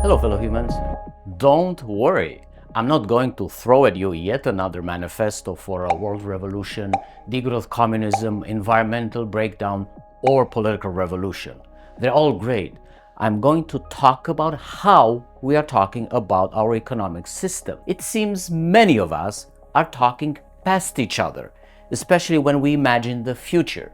Hello, fellow humans. Don't worry. I'm not going to throw at you yet another manifesto for a world revolution, degrowth communism, environmental breakdown, or political revolution. They're all great. I'm going to talk about how we are talking about our economic system. It seems many of us are talking past each other, especially when we imagine the future,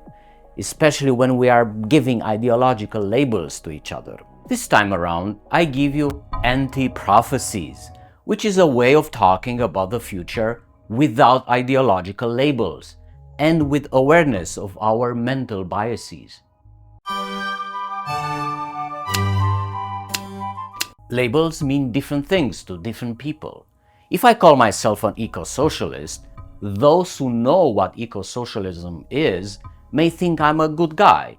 especially when we are giving ideological labels to each other. This time around, I give you Anti-Prophecies, which is a way of talking about the future without ideological labels and with awareness of our mental biases. Labels mean different things to different people. If I call myself an eco-socialist, those who know what eco-socialism is may think I'm a good guy.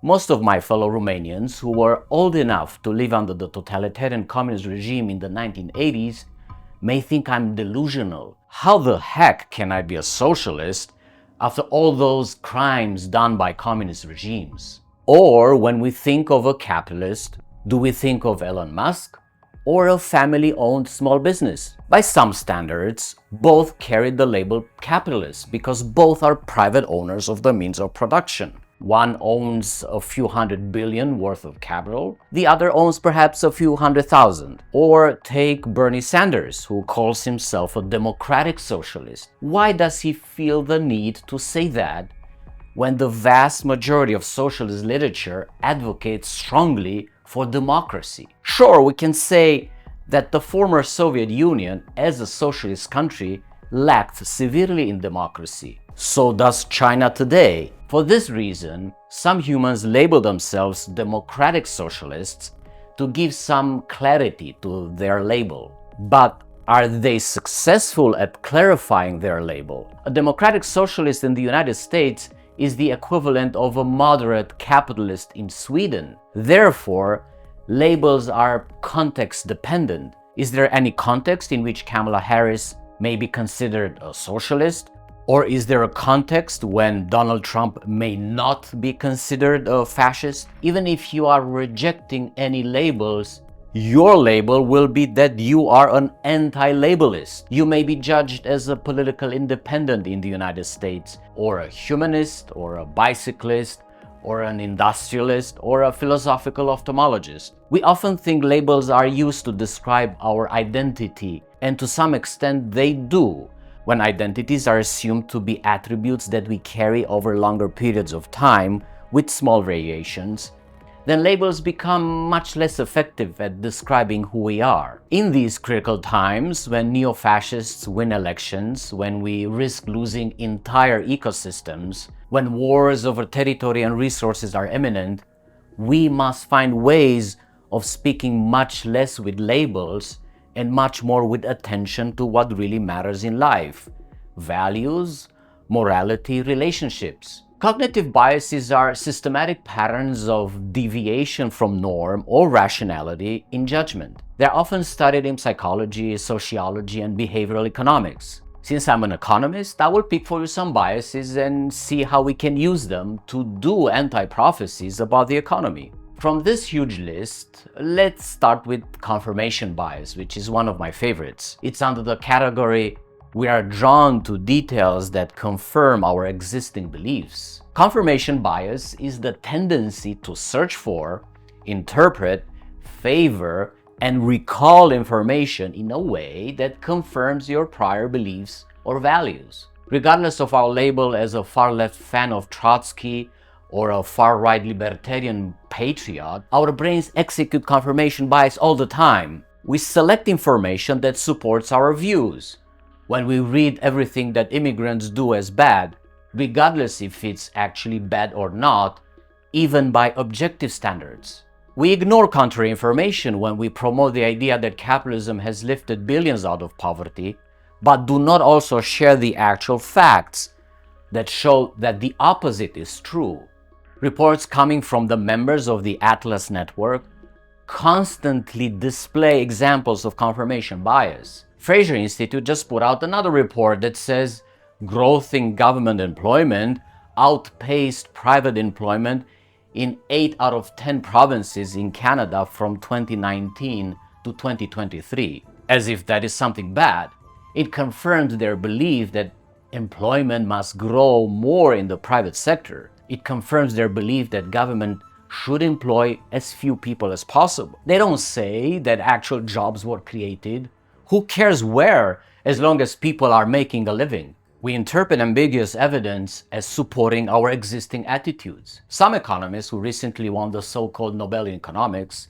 Most of my fellow Romanians who were old enough to live under the totalitarian communist regime in the 1980s may think I'm delusional. How the heck can I be a socialist after all those crimes done by communist regimes? Or when we think of a capitalist, do we think of Elon Musk or a family-owned small business? By some standards, both carry the label capitalist because both are private owners of the means of production. One owns a few $100 billion worth of capital, the other owns perhaps a few 100,000. Or take Bernie Sanders, who calls himself a democratic socialist. Why does he feel the need to say that when the vast majority of socialist literature advocates strongly for democracy? Sure, we can say that the former Soviet Union, as a socialist country, lacked severely in democracy. So does China today. For this reason, some humans label themselves democratic socialists to give some clarity to their label. But are they successful at clarifying their label? A democratic socialist in the United States is the equivalent of a moderate capitalist in Sweden. Therefore, labels are context dependent. Is there any context in which Kamala Harris may be considered a socialist? Or is there a context when Donald Trump may not be considered a fascist? Even if you are rejecting any labels, your label will be that you are an anti-labelist. You may be judged as a political independent in the United States, or a humanist, or a bicyclist, or an industrialist, or a philosophical ophthalmologist. We often think labels are used to describe our identity, and to some extent they do. When identities are assumed to be attributes that we carry over longer periods of time with small variations, then labels become much less effective at describing who we are. In these critical times, when neo-fascists win elections, when we risk losing entire ecosystems, when wars over territory and resources are imminent, we must find ways of speaking much less with labels and much more with attention to what really matters in life: values, morality, relationships. Cognitive biases are systematic patterns of deviation from norm or rationality in judgment. They're often studied in psychology, sociology, and behavioral economics. Since I'm an economist, I will pick for you some biases and see how we can use them to do anti-prophecies about the economy. From this huge list, let's start with confirmation bias, which is one of my favorites. It's under the category we are drawn to details that confirm our existing beliefs. Confirmation bias is the tendency to search for, interpret, favor, and recall information in a way that confirms your prior beliefs or values. Regardless of our label as a far-left fan of Trotsky or a far-right libertarian patriot, our brains execute confirmation bias all the time. We select information that supports our views. When we read everything that immigrants do as bad, regardless if it's actually bad or not, even by objective standards. We ignore contrary information when we promote the idea that capitalism has lifted billions out of poverty, but do not also share the actual facts that show that the opposite is true. Reports coming from the members of the Atlas Network constantly display examples of confirmation bias. Fraser Institute just put out another report that says growth in government employment outpaced private employment in 8 out of 10 provinces in Canada from 2019 to 2023, as if that is something bad. It confirms their belief that employment must grow more in the private sector. It confirms their belief that government should employ as few people as possible. They don't say that actual jobs were created. Who cares where, as long as people are making a living? We interpret ambiguous evidence as supporting our existing attitudes. Some economists who recently won the so-called Nobel in Economics,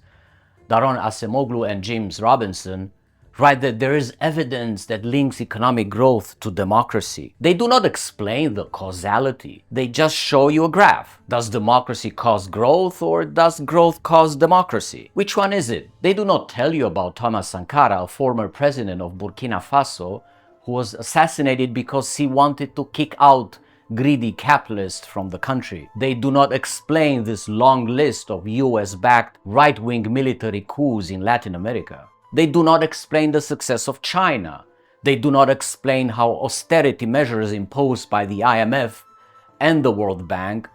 Daron Acemoglu and James Robinson, write that there is evidence that links economic growth to democracy. They do not explain the causality. They just show you a graph. Does democracy cause growth, or does growth cause democracy? Which one is it? They do not tell you about Thomas Sankara, a former president of Burkina Faso, who was assassinated because he wanted to kick out greedy capitalists from the country. They do not explain this long list of US-backed right-wing military coups in Latin America. They do not explain the success of China. They do not explain how austerity measures imposed by the IMF and the World Bank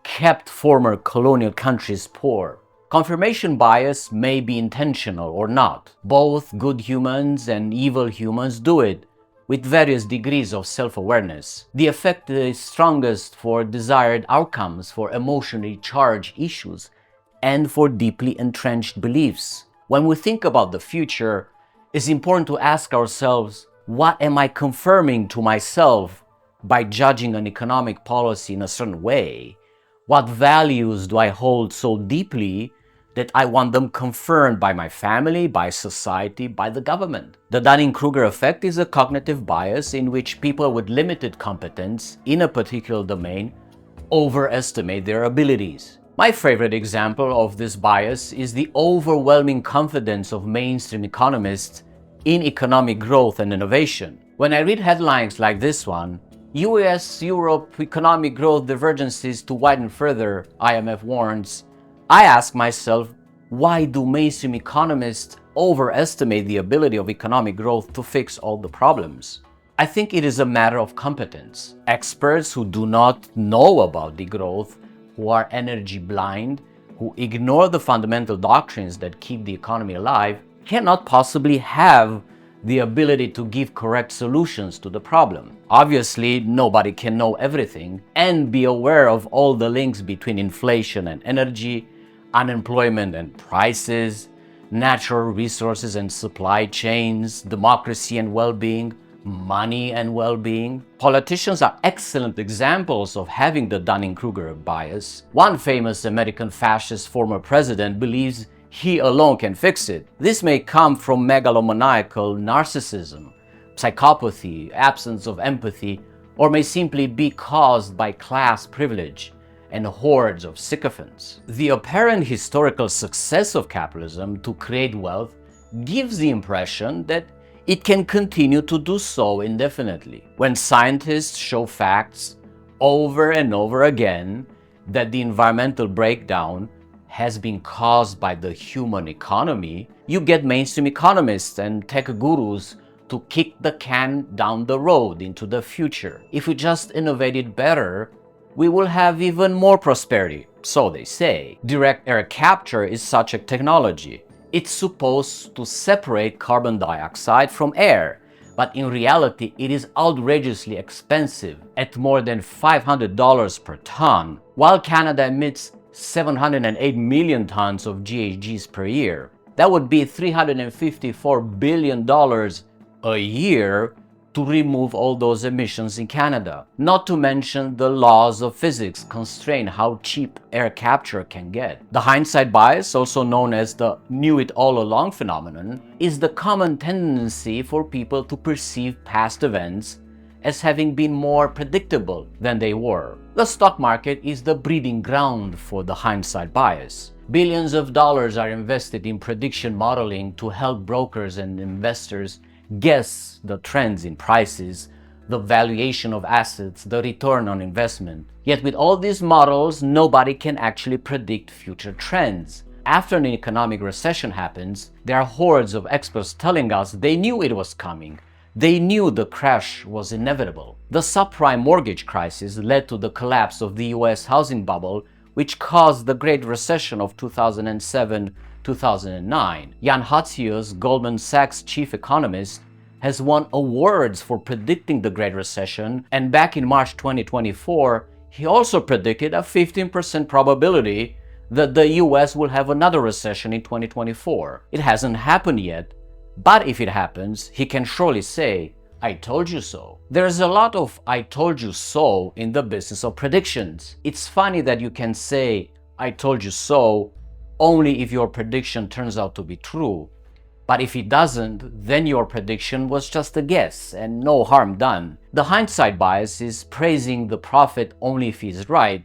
kept former colonial countries poor. Confirmation bias may be intentional or not. Both good humans and evil humans do it, with various degrees of self-awareness. The effect is strongest for desired outcomes, for emotionally charged issues, and for deeply entrenched beliefs. When we think about the future, it's important to ask ourselves, what am I confirming to myself by judging an economic policy in a certain way? What values do I hold so deeply that I want them confirmed by my family, by society, by the government? The Dunning-Krueger effect is a cognitive bias in which people with limited competence in a particular domain overestimate their abilities. My favorite example of this bias is the overwhelming confidence of mainstream economists in economic growth and innovation. When I read headlines like this one, US-Europe economic growth divergences to widen further, IMF warns, I ask myself, why do mainstream economists overestimate the ability of economic growth to fix all the problems? I think it is a matter of competence. Experts who do not know about the growth, who are energy blind, who ignore the fundamental doctrines that keep the economy alive, cannot possibly have the ability to give correct solutions to the problem. Obviously, nobody can know everything and be aware of all the links between inflation and energy, unemployment and prices, natural resources and supply chains, democracy and well-being, money and well-being. Politicians are excellent examples of having the Dunning-Krueger bias. One famous American fascist former president believes he alone can fix it. This may come from megalomaniacal narcissism, psychopathy, absence of empathy, or may simply be caused by class privilege and hordes of sycophants. The apparent historical success of capitalism to create wealth gives the impression that it can continue to do so indefinitely. When scientists show facts over and over again that the environmental breakdown has been caused by the human economy, you get mainstream economists and tech gurus to kick the can down the road into the future. If we just innovated better, we will have even more prosperity, so they say. Direct air capture is such a technology. It's supposed to separate carbon dioxide from air, but in reality it is outrageously expensive at more than $500 per ton, while Canada emits 708 million tons of GHGs per year. That would be $354 billion a year to remove all those emissions in Canada. Not to mention the laws of physics constrain how cheap air capture can get. The hindsight bias, also known as the knew it all along phenomenon, is the common tendency for people to perceive past events as having been more predictable than they were. The stock market is the breeding ground for the hindsight bias. Billions of dollars are invested in prediction modeling to help brokers and investors guess the trends in prices, the valuation of assets, the return on investment. Yet with all these models, nobody can actually predict future trends. After an economic recession happens, there are hordes of experts telling us they knew it was coming. They knew the crash was inevitable. The subprime mortgage crisis led to the collapse of the US housing bubble, which caused the Great Recession of 2007 2009. Jan Hatzius, Goldman Sachs chief economist, has won awards for predicting the Great Recession, and back in March 2024, he also predicted a 15% probability that the US will have another recession in 2024. It hasn't happened yet, but if it happens, he can surely say, "I told you so." There's a lot of "I told you so" in the business of predictions. It's funny that you can say, "I told you so" only if your prediction turns out to be true. But if it doesn't, then your prediction was just a guess and no harm done. The hindsight bias is praising the prophet only if he's right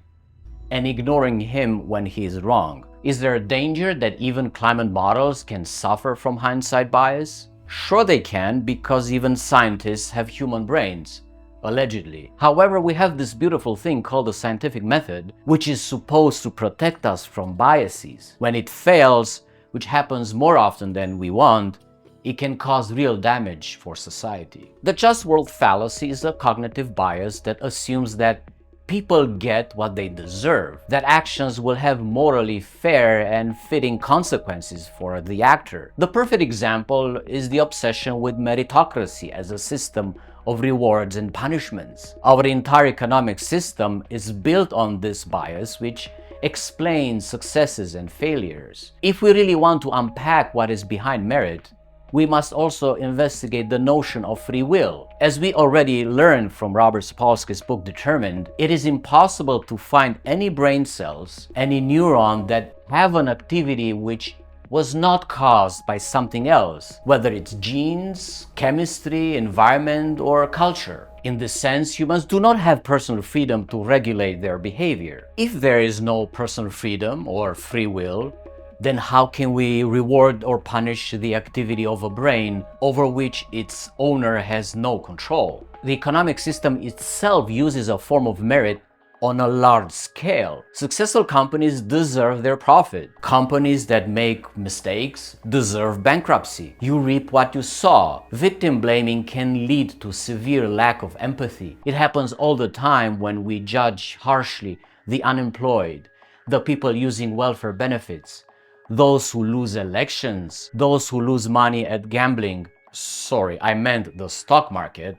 and ignoring him when he is wrong. Is there a danger that even climate models can suffer from hindsight bias? Sure they can, because even scientists have human brains, allegedly. However, we have this beautiful thing called the scientific method, which is supposed to protect us from biases. When it fails, which happens more often than we want, it can cause real damage for society. The just world fallacy is a cognitive bias that assumes that people get what they deserve, that actions will have morally fair and fitting consequences for the actor. The perfect example is the obsession with meritocracy as a system of rewards and punishments. Our entire economic system is built on this bias, which explains successes and failures. If we really want to unpack what is behind merit, we must also investigate the notion of free will. As we already learned from Robert Sapolsky's book Determined, it is impossible to find any brain cells, any neuron that have an activity which was not caused by something else, whether it's genes, chemistry, environment, or culture. In this sense, humans do not have personal freedom to regulate their behavior. If there is no personal freedom or free will, then how can we reward or punish the activity of a brain over which its owner has no control? The economic system itself uses a form of merit on a large scale. Successful companies deserve their profit. Companies that make mistakes deserve bankruptcy. You reap what you sow. Victim blaming can lead to severe lack of empathy. It happens all the time when we judge harshly the unemployed, the people using welfare benefits, those who lose elections, those who lose money at gambling. Sorry, I meant the stock market,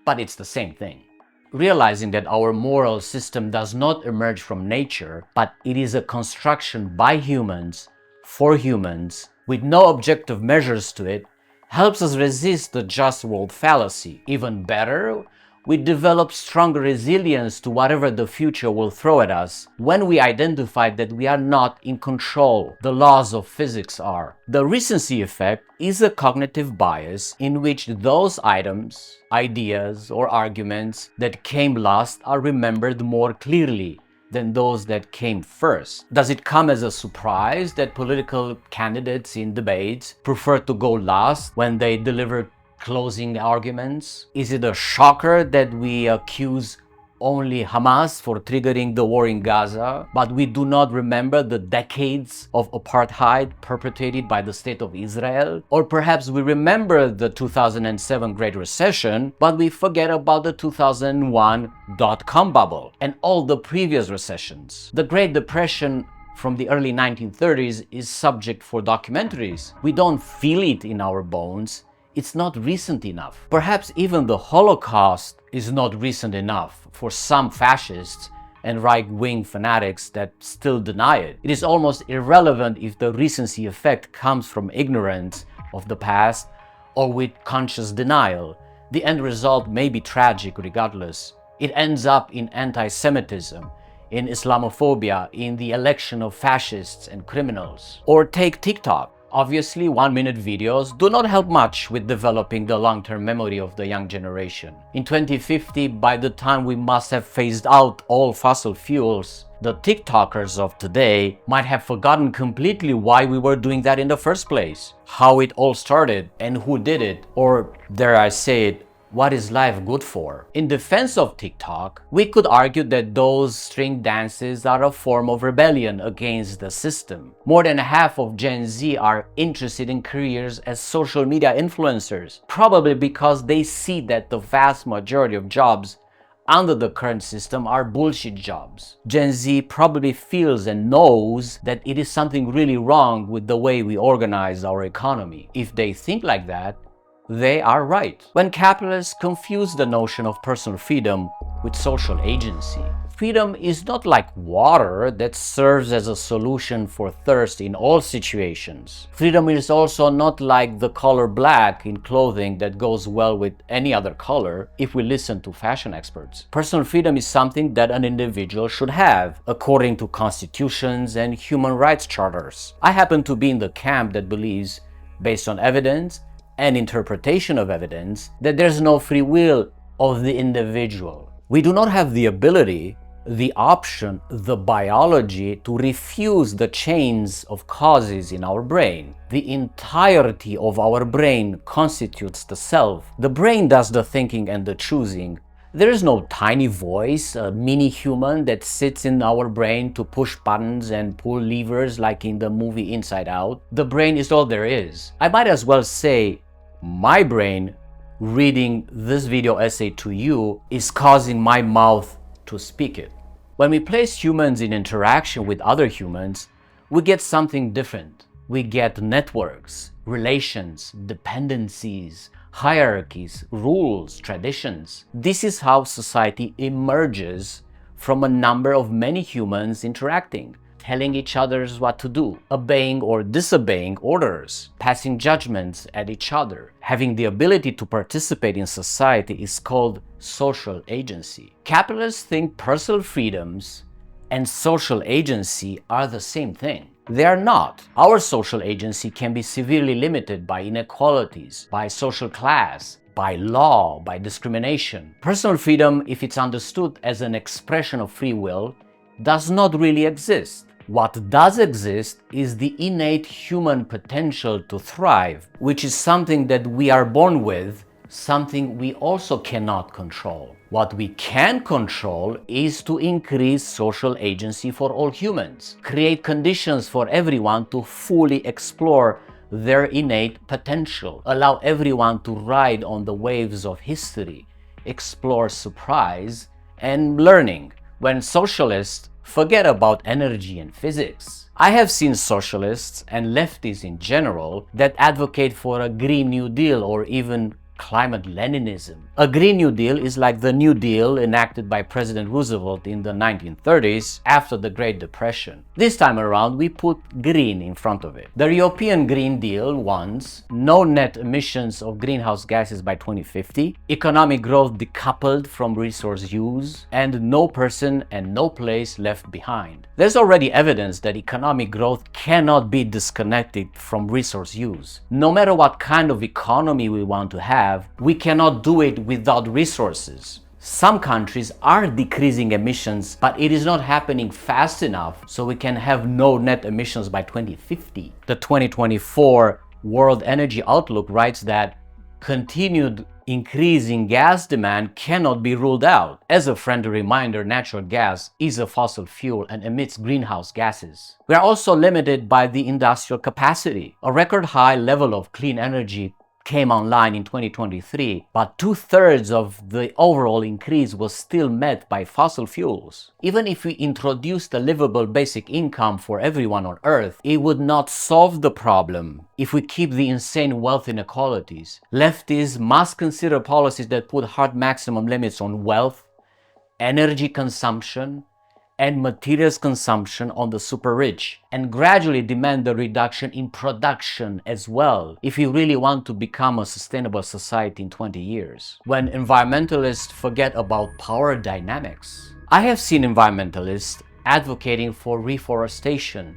but it's the same thing. Realizing that our moral system does not emerge from nature, but it is a construction by humans, for humans, with no objective measures to it, helps us resist the just world fallacy. Even better, we develop stronger resilience to whatever the future will throw at us when we identify that we are not in control. The laws of physics are. The recency effect is a cognitive bias in which those items, ideas, or arguments that came last are remembered more clearly than those that came first. Does it come as a surprise that political candidates in debates prefer to go last when they deliver closing arguments? Is it a shocker that we accuse only Hamas for triggering the war in Gaza, but we do not remember the decades of apartheid perpetrated by the State of Israel? Or perhaps we remember the 2007 Great Recession, but we forget about the 2001 dot-com bubble and all the previous recessions. The Great Depression from the early 1930s is subject for documentaries. We don't feel it in our bones. It's not recent enough. Perhaps even the Holocaust is not recent enough for some fascists and right-wing fanatics that still deny it. It is almost irrelevant if the recency effect comes from ignorance of the past or with conscious denial. The end result may be tragic regardless. It ends up in anti-Semitism, in Islamophobia, in the election of fascists and criminals. Or take TikTok. Obviously, 1-minute videos do not help much with developing the long-term memory of the young generation. In 2050, by the time we must have phased out all fossil fuels, the TikTokers of today might have forgotten completely why we were doing that in the first place, how it all started and who did it, or dare I say it, what is life good for? In defense of TikTok, we could argue that those string dances are a form of rebellion against the system. More than half of Gen Z are interested in careers as social media influencers, probably because they see that the vast majority of jobs under the current system are bullshit jobs. Gen Z probably feels and knows that it is something really wrong with the way we organize our economy. If they think like that, they are right. When capitalists confuse the notion of personal freedom with social agency, freedom is not like water that serves as a solution for thirst in all situations. Freedom is also not like the color black in clothing that goes well with any other color if we listen to fashion experts. Personal freedom is something that an individual should have, according to constitutions and human rights charters. I happen to be in the camp that believes, based on evidence and interpretation of evidence, that there's no free will of the individual. We do not have the ability, the option, the biology to refuse the chains of causes in our brain. The entirety of our brain constitutes the self. The brain does the thinking and the choosing. There is no tiny voice, a mini human that sits in our brain to push buttons and pull levers like in the movie Inside Out. The brain is all there is. I might as well say my brain reading this video essay to you is causing my mouth to speak it. When we place humans in interaction with other humans, we get something different. We get networks, relations, dependencies, hierarchies, rules, traditions. This is how society emerges from a number of many humans interacting, telling each other what to do, obeying or disobeying orders, passing judgments at each other. Having the ability to participate in society is called social agency. Capitalists think personal freedoms and social agency are the same thing. They are not. Our social agency can be severely limited by inequalities, by social class, by law, by discrimination. Personal freedom, if it's understood as an expression of free will, does not really exist. What does exist is the innate human potential to thrive, which is something that we are born with, something we also cannot control. What we can control is to increase social agency for all humans, create conditions for everyone to fully explore their innate potential, allow everyone to ride on the waves of history, explore surprise and learning. When socialists forget about energy and physics. I have seen socialists and lefties in general that advocate for a Green New Deal or even climate Leninism. A Green New Deal is like the New Deal enacted by President Roosevelt in the 1930s after the Great Depression. This time around, we put green in front of it. The European Green Deal wants no net emissions of greenhouse gases by 2050, economic growth decoupled from resource use, and no person and no place left behind. There's already evidence that economic growth cannot be disconnected from resource use. No matter what kind of economy we want to have, we cannot do it without resources. Some countries are decreasing emissions, but it is not happening fast enough so we can have no net emissions by 2050. The 2024 World Energy Outlook writes that continued increase in gas demand cannot be ruled out. As a friendly reminder, natural gas is a fossil fuel and emits greenhouse gases. We are also limited by the industrial capacity. A record high level of clean energy came online in 2023, but 2/3 of the overall increase was still met by fossil fuels. Even if we introduced a livable basic income for everyone on Earth, it would not solve the problem if we keep the insane wealth inequalities. Lefties must consider policies that put hard maximum limits on wealth, energy consumption, and materials consumption on the super rich, and gradually demand the reduction in production as well if we really want to become a sustainable society in 20 years. When environmentalists forget about power dynamics, I have seen environmentalists advocating for reforestation,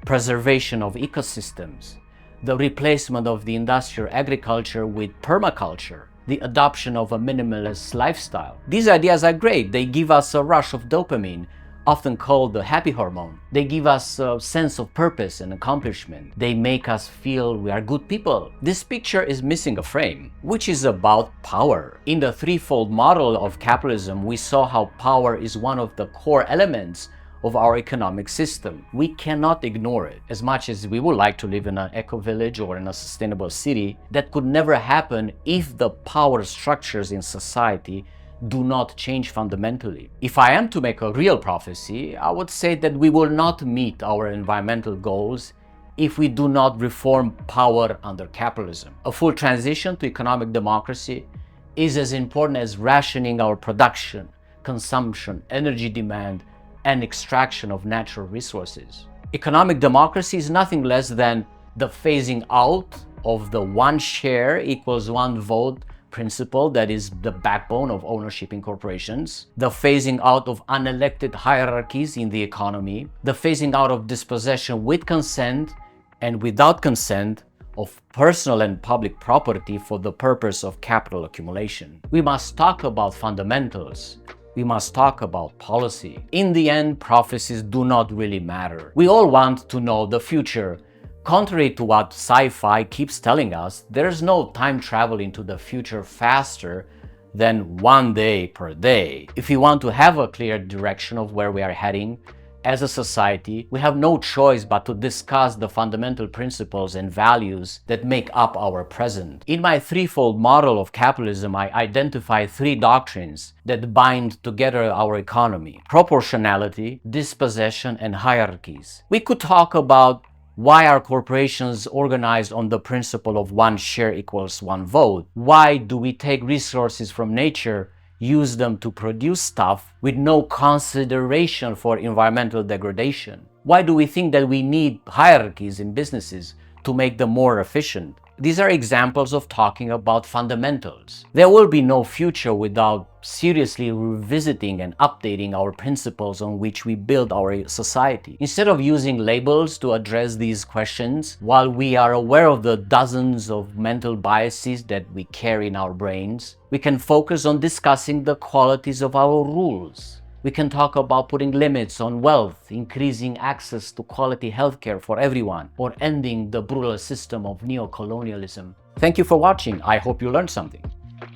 preservation of ecosystems, the replacement of the industrial agriculture with permaculture, the adoption of a minimalist lifestyle. These ideas are great. They give us a rush of dopamine, often called the happy hormone. They give us a sense of purpose and accomplishment. They make us feel we are good people. This picture is missing a frame, which is about power. In the threefold model of capitalism, we saw how power is one of the core elements of our economic system. We cannot ignore it. As much as we would like to live in an eco-village or in a sustainable city, that could never happen if the power structures in society do not change fundamentally. If I am to make a real prophecy, I would say that we will not meet our environmental goals if we do not reform power under capitalism. A full transition to economic democracy is as important as rationing our production, consumption, energy demand, and extraction of natural resources. Economic democracy is nothing less than the phasing out of the one share equals one vote principle that is the backbone of ownership in corporations, the phasing out of unelected hierarchies in the economy, the phasing out of dispossession with consent and without consent of personal and public property for the purpose of capital accumulation. We must talk about fundamentals. We must talk about policy. In the end, prophecies do not really matter. We all want to know the future. Contrary to what sci-fi keeps telling us, there's no time travel into the future faster than 1 day per day. If we want to have a clear direction of where we are heading as a society, we have no choice but to discuss the fundamental principles and values that make up our present. In my threefold model of capitalism, I identify 3 doctrines that bind together our economy: proportionality, dispossession, and hierarchies. We could talk about why are corporations organized on the principle of one share equals one vote? Why do we take resources from nature, use them to produce stuff with no consideration for environmental degradation? Why do we think that we need hierarchies in businesses to make them more efficient? These are examples of talking about fundamentals. There will be no future without seriously revisiting and updating our principles on which we build our society. Instead of using labels to address these questions, while we are aware of the dozens of mental biases that we carry in our brains, we can focus on discussing the qualities of our rules. We can talk about putting limits on wealth, increasing access to quality healthcare for everyone, or ending the brutal system of neo-colonialism. Thank you for watching. I hope you learned something.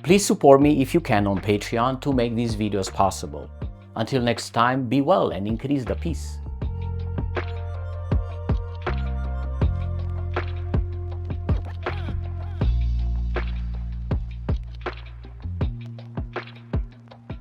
Please support me if you can on Patreon to make these videos possible. Until next time, be well and increase the peace.